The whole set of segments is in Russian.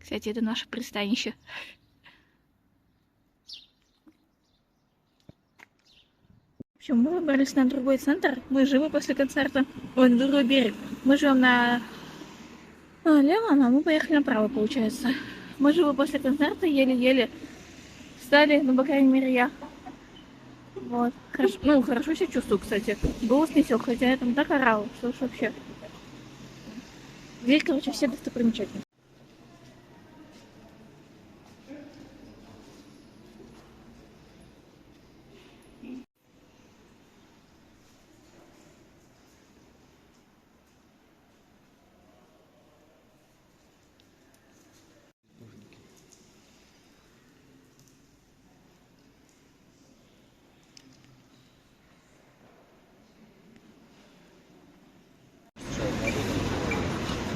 Кстати, это наше пристанище. В общем, мы выбрались на другой центр. Мы живы после концерта. Ой, на другой берег. Мы живем налево, а мы поехали направо, получается. Мы живы после концерта, еле-еле встали, ну, по крайней мере, я. Вот. Хорошо, ну, хорошо себя чувствую, кстати. Голос не сел, хотя я там так орал, что уж вообще. Здесь, короче, все достопримечательности.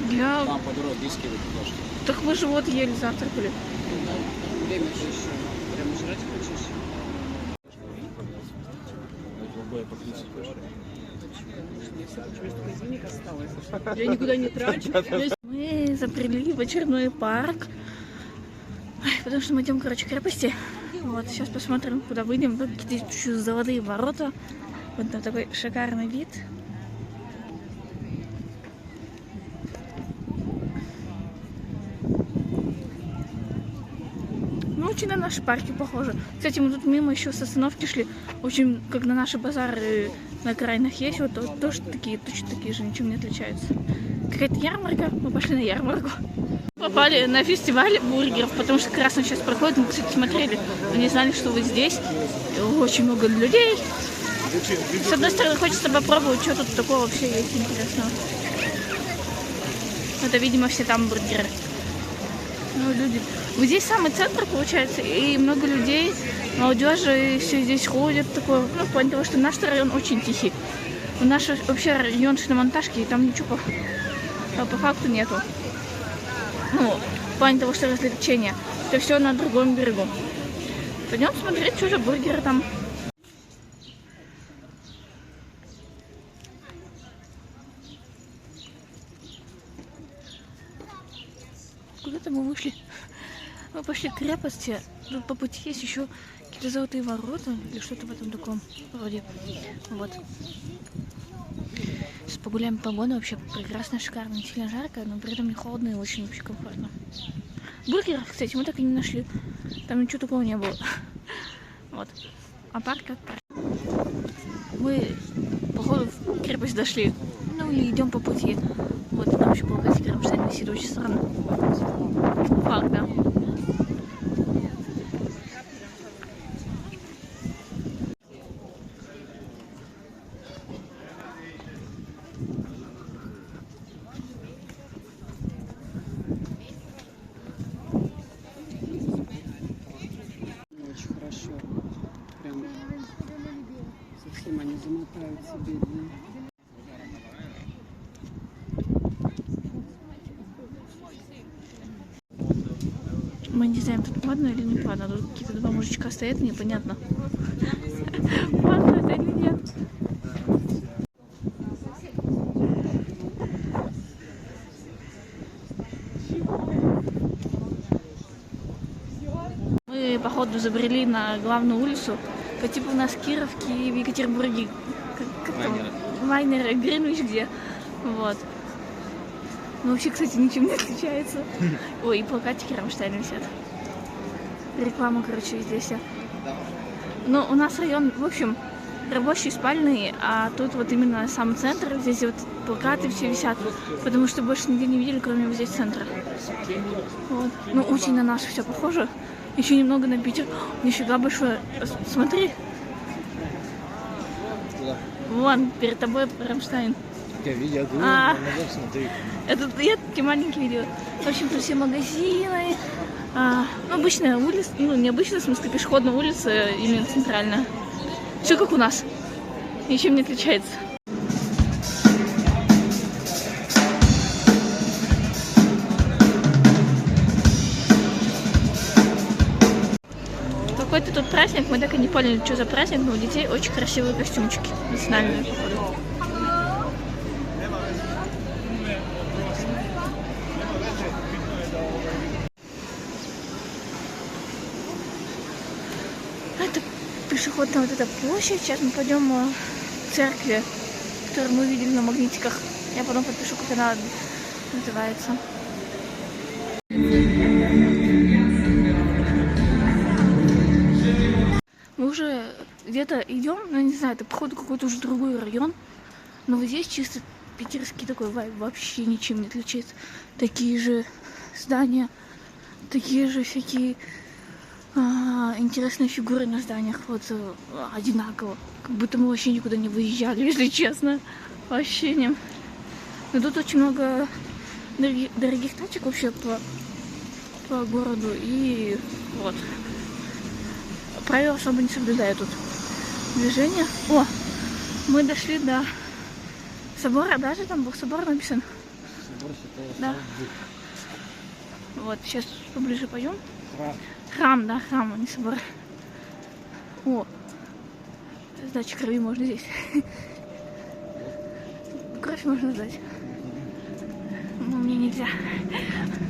Для... Там по дороге диски вы туда шли. Так мы же вот еле завтракали. Время же еще. Прям жрать хочешь? Денег осталось. Я никуда не трачу. Мы забрели в очередной парк. Ой, потому что мы идем, короче, к крепости. Вот, сейчас посмотрим, куда выйдем. Тут здесь еще золотые ворота. Вот там такой шикарный вид. Ну, очень на наши парки похоже. Кстати, мы тут мимо еще с остановки шли. Очень, как на наши базары на окраинах есть. Вот тоже такие, точно такие же, ничем не отличаются. Какая-то ярмарка. Мы пошли на ярмарку. Попали на фестиваль бургеров, потому что как раз он сейчас проходит. Мы, кстати, смотрели. Мы не знали, что вы здесь. Очень много людей. С одной стороны, хочется попробовать, что тут такого вообще есть интересного. Это, видимо, все там бургеры. Ну, люди. Вот здесь самый центр, получается, и много людей, молодежи, все здесь ходят. Такое, ну, в плане того, что наш район очень тихий. Наш вообще район шиномонтажки, и там ничего по факту нету. Ну, в плане того, что развлечения. Это все на другом берегу. Пойдем смотреть, что за бургеры там. Куда-то мы вышли. Мы пошли к крепости. Тут по пути есть еще какие-то золотые ворота или что-то в этом таком вроде. Вот. Сейчас погуляем по погоде. Вообще прекрасно, шикарно, не сильно жарко, но при этом не холодно и очень вообще комфортно. Бургеров, кстати, мы так и не нашли. Там ничего такого не было. Вот. А парк как парк. Мы, походу, в крепость дошли. Ну или идем по пути. Вот там еще плакатик Рамштайн висит, очень странно. Парк, да. Очень хорошо. Прям совсем они замотают себе. Мы не знаем, тут падно или не падно. Тут какие-то два мужичка стоят, непонятно. Падно это или нет. Мы, походу, забрели на главную улицу. По типу у нас Кировки в Екатеринбурге. Майнер, Гринвич где. Вот. Ну, вообще, кстати, ничем не отличается. Ой, и плакатики Рамштайна висят. Реклама, короче, везде вся. Ну, у нас район, в общем, рабочий, спальный, а тут вот именно сам центр. Здесь вот плакаты все висят, потому что больше нигде не видели, кроме вот здесь центра. Вот. Ну, очень на нас все похоже. Еще немного на Питер. Нифига большое. Смотри. Вон, перед тобой Рамштайн. Я смотри. Это я такие маленькие видео. В общем, тут все магазины. Ну, обычная улица, ну, не обычная, в смысле, пешеходная улица, именно центральная. Все как у нас. Ничем не отличается. Какой-то тут праздник, мы так и не поняли, что за праздник, но у детей очень красивые костюмчики национальные. пешеходная вот эта площадь. Сейчас мы пойдем к церкви, которую мы видели на магнитиках. Я потом подпишу, как она называется. Мы уже где-то идем, ну не знаю, это походу какой-то уже другой район. Но вот здесь чисто питерский такой вайб, вообще ничем не отличается. Такие же здания, такие же всякие интересные фигуры на зданиях, вот одинаково. Как будто мы вообще никуда не выезжали, если честно. Вообще не. Но тут очень много дорогих тачек вообще по городу. И вот. Правила особо не соблюдают тут. Движение. О, мы дошли до собора, даже там был собор написан. Собор Святого Да. Духа. Вот, сейчас поближе пойдем. Храм. Храм, да, храм, а не собор. О, сдача крови можно здесь. Кровь можно сдать. Но мне нельзя.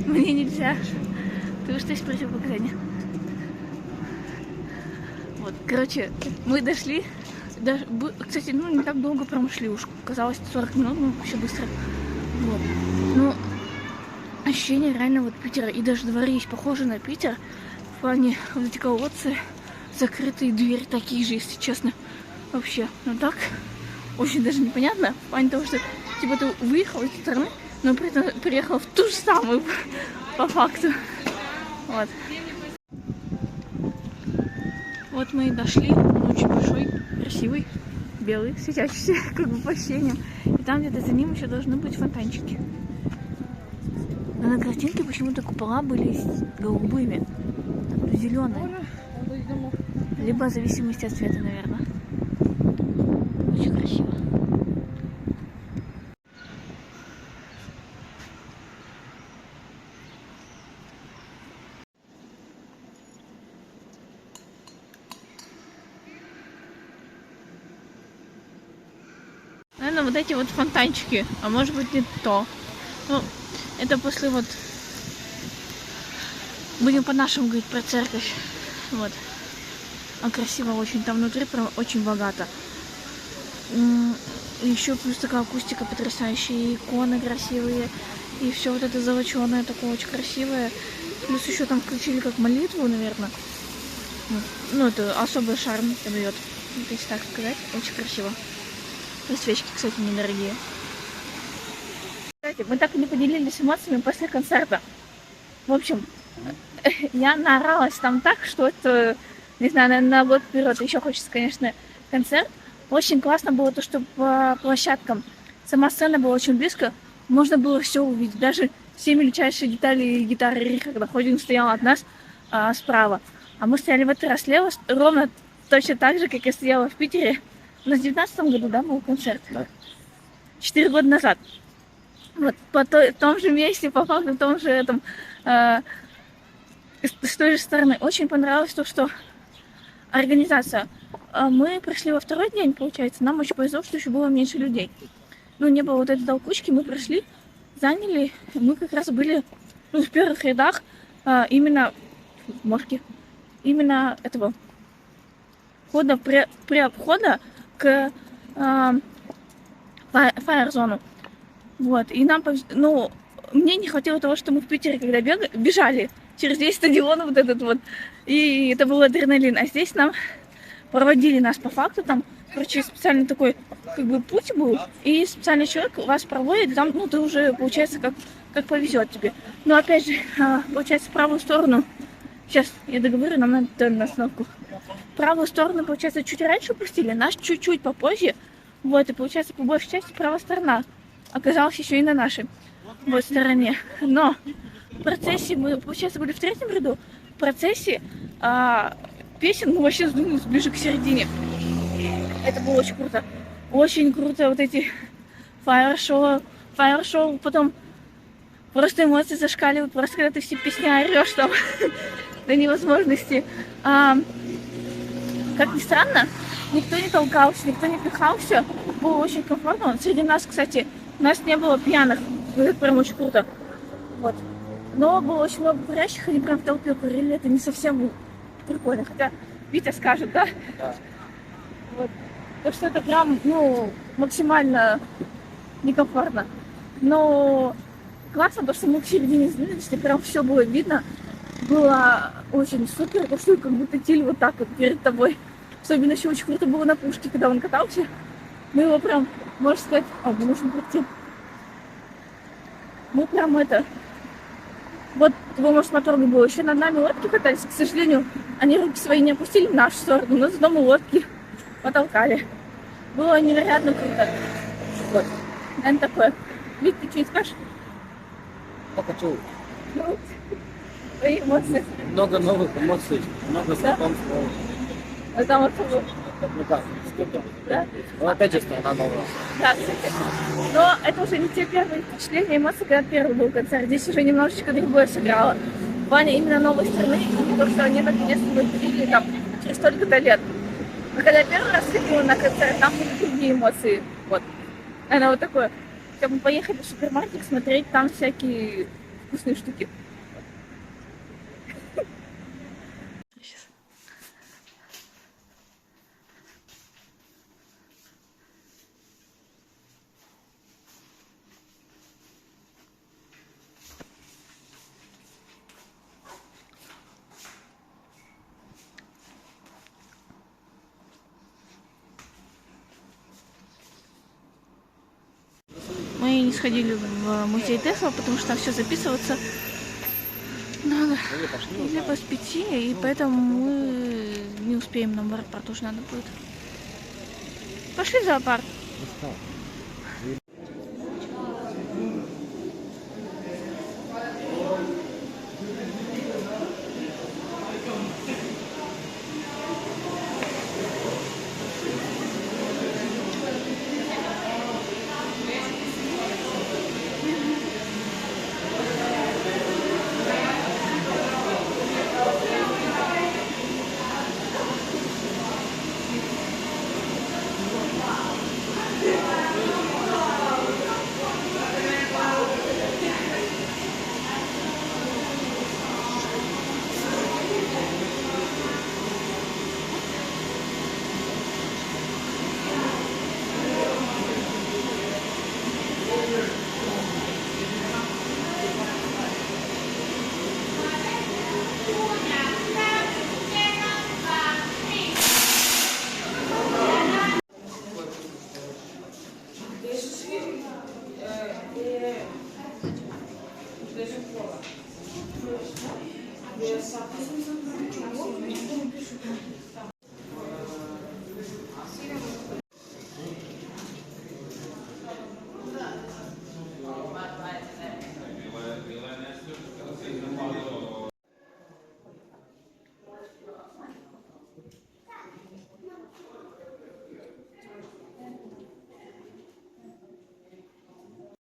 Мне нельзя. Ты что есть противопоказания? Вот, короче, мы дошли. Даже, кстати, ну не так долго прям шли уж. Казалось 40 минут, ну вообще быстро. Вот. Ну, ощущение реально вот Питера. И даже дворы есть похожи на Питер. В плане вот эти колодцы, закрытые двери такие же, если честно. Вообще, ну так, очень даже непонятно. В плане того, что типа ты выехал из этой стороны, но при этом приехал в ту же самую по факту. Вот. Вот мы и дошли. Он очень большой, красивый, белый, светящийся, как бы по ощущениям. И там где-то за ним еще должны быть фонтанчики. Но на картинке почему-то купола были голубыми, зеленые. Либо в зависимости от цвета, наверное. Очень красиво. Наверное, вот эти вот фонтанчики, а может быть не то. Ну, это после вот... Будем по-нашему говорить про церковь. Вот. А красиво очень. Там внутри прям очень богато. Еще плюс такая акустика потрясающая. И иконы красивые. И все вот это золоченое такое очень красивое. Плюс еще там включили как молитву, наверное. Ну, это особый шарм дает. Если так сказать. Очень красиво. И свечки, кстати, недорогие. Кстати, мы так и не поделились эмоциями после концерта. В общем, я наоралась там так, что это, не знаю, наверное, на год вперед. Еще хочется, конечно, концерт. Очень классно было то, что по площадкам сама сцена была очень близко. Можно было все увидеть. Даже все мельчайшие детали гитары Рихарда. Хоть он стоял от нас справа. А мы стояли в этот раз слева, ровно точно так же, как я стояла в Питере. У нас в 2019 году, да, был концерт? Да. 4 года назад. Вот, в том же месте, по факту, в том же этом, с той же стороны. Очень понравилось то, что организация. Мы пришли во второй день, получается. Нам очень повезло, что еще было меньше людей. Ну, не было вот этой толкучки. Мы пришли, заняли. Мы как раз были в первых рядах именно мошки. Именно этого входа, при обхода к фаер-зону. Вот. И нам, ну, мне не хватило того, что мы в Питере, когда бежали через весь стадион вот этот вот, и это был адреналин. А здесь нам проводили нас по факту, там, короче, специальный такой, как бы, путь был, и специальный человек вас проводит, там, ну, ты уже, получается, как повезет тебе. Но, опять же, получается, в правую сторону, сейчас я договорю, нам надо на остановку. Правую сторону, получается, чуть раньше пустили, наш чуть-чуть попозже. Вот, и получается, по большей части правая сторона оказалась еще и на нашей вот стороне. Но в процессе мы, получается, были в третьем ряду. В процессе песен мы вообще сдвинулись ближе к середине. Это было очень круто. Очень круто вот эти фаер-шоу. Потом просто эмоции зашкаливают. Просто когда ты все песни орешь там до невозможности. Как ни странно, никто не толкался, никто не пихался. Было очень комфортно. Среди нас, кстати, у нас не было пьяных. Это прям очень круто. Вот. Но было очень много курящих, они прям в толпе курили. Это не совсем прикольно. Хотя Витя скажет, да? Да. Вот. Так что это прям, ну, максимально некомфортно. Но классно, потому что мы в середине знаменитости, прям все было видно. Было очень супер, потому что как будто Тиль вот так вот перед тобой. Особенно еще очень круто было на пушке, когда он катался. Мы его прям, можно сказать, мы нужно прийти. Мы прям это... Вот его, может, мотор был. Еще над нами лодки катались. К сожалению, они руки свои не опустили в нашу сторону, но зато мы лодки потолкали. Было невероятно круто. Вот. Наверное, такое. Вик, ты что скажешь? Я хочу Ну, твои эмоции. много новых эмоций, много знакомств. А там вот... Ну как, сколько? Да? Ну опять же страна новая. Да, кстати. Но это уже не те первые впечатления, эмоции, когда первый был концерт. Здесь уже немножечко другое сыграло. В плане именно новой страны, потому что они наконец-то выпустили там через столько-то лет. А когда я первый раз ходила на концерт, там были другие эмоции. Вот. Она вот такое. Хотя бы поехали в супермаркет смотреть там всякие вкусные штуки. Мы не сходили в музей Тесла, потому что там все записываться надо либо с 5, и поэтому мы не успеем, нам в аэропорт тоже надо будет. Пошли в зоопарк.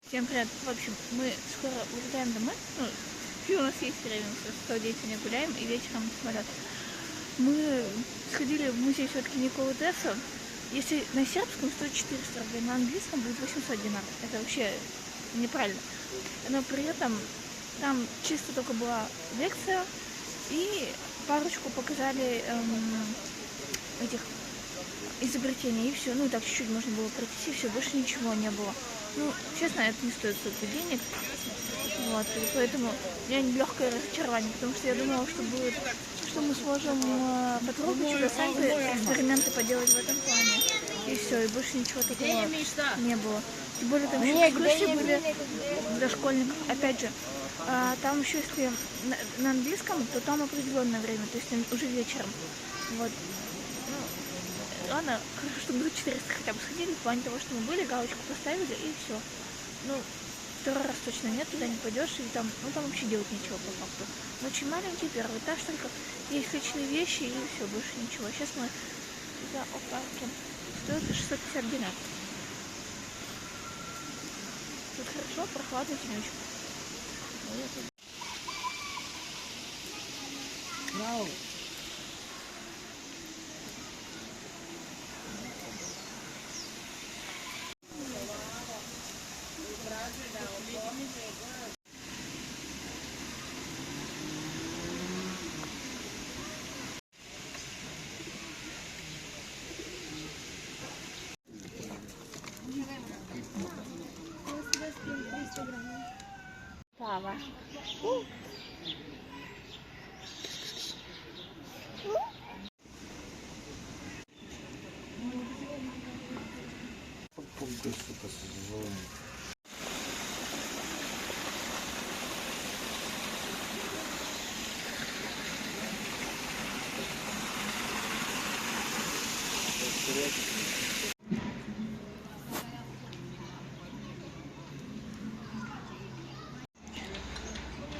Всем привет. В общем, мы скоро улетаем домой. Ну, и у нас есть время, мы с целый день сегодня гуляем и вечером самолет. Мы сходили в музей все-таки Николы Тесла. Если на сербском стоит 400 рублей, на английском будет 800 динаров. Это вообще неправильно. Но при этом там чисто только была лекция и парочку показали этих изобретений, и все. Ну, так чуть-чуть можно было пройтись, и все, больше ничего не было. Ну, честно, это не стоит столько денег. Вот, и поэтому я легкое разочарование, потому что я думала, что будет, что мы сможем потрогать чудо Санты, эксперименты поделать в этом плане. И все, и больше ничего такого не было. Тем более там еще экскурсии были для школьников. Опять же, там еще если на английском, то там определенное время, то есть уже вечером. Вот. Ладно, хорошо, что мы 400 хотя бы сходили, в плане того, что мы были, галочку поставили, и все. Ну, второй раз точно нет, туда не пойдешь, и там, ну, там вообще делать нечего по факту. Но очень маленький первый этаж, только есть личные вещи, и все, больше ничего. Сейчас мы за парке. Стоит 650 динар. Тут хорошо, прохладно, тенечко. Вау.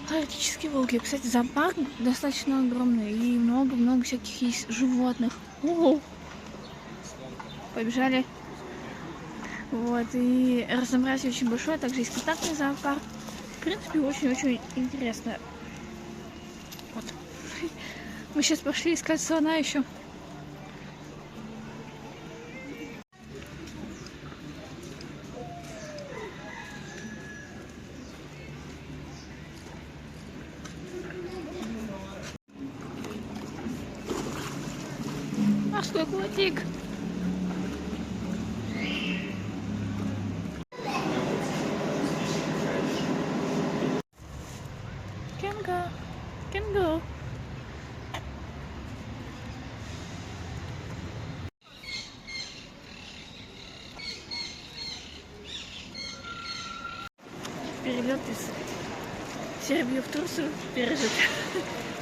Арктические волки. Кстати, зоопарк достаточно огромный и много-много всяких есть животных. О, побежали. Вот, и разнообразие очень большое, также есть контактный зоопарк. В принципе, очень-очень интересно. Вот. Мы сейчас пошли искать слона еще. Морской котик. Кенго. Кенго. Перелет из Сербии в Турцию пережит.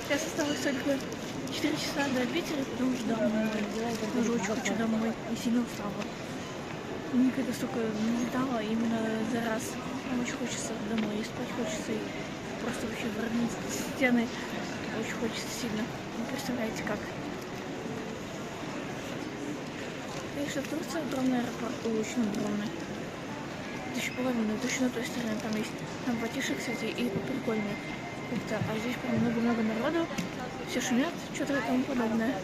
Сейчас осталось только 4 часа до Питера, и потом уже домой. Я уже очень хочу домой и сильно устала. Никогда столько не летала именно за раз. Нам очень хочется домой, и спать хочется, и просто вообще в родные стены очень хочется сильно. Не представляете как. Конечно, в Турции огромный аэропорт, очень огромный. 1500, точно на той стороне там есть. Там потише, кстати, и прикольнее. Как-то, а здесь прям много-много народу, все шумят, что-то и тому подобное.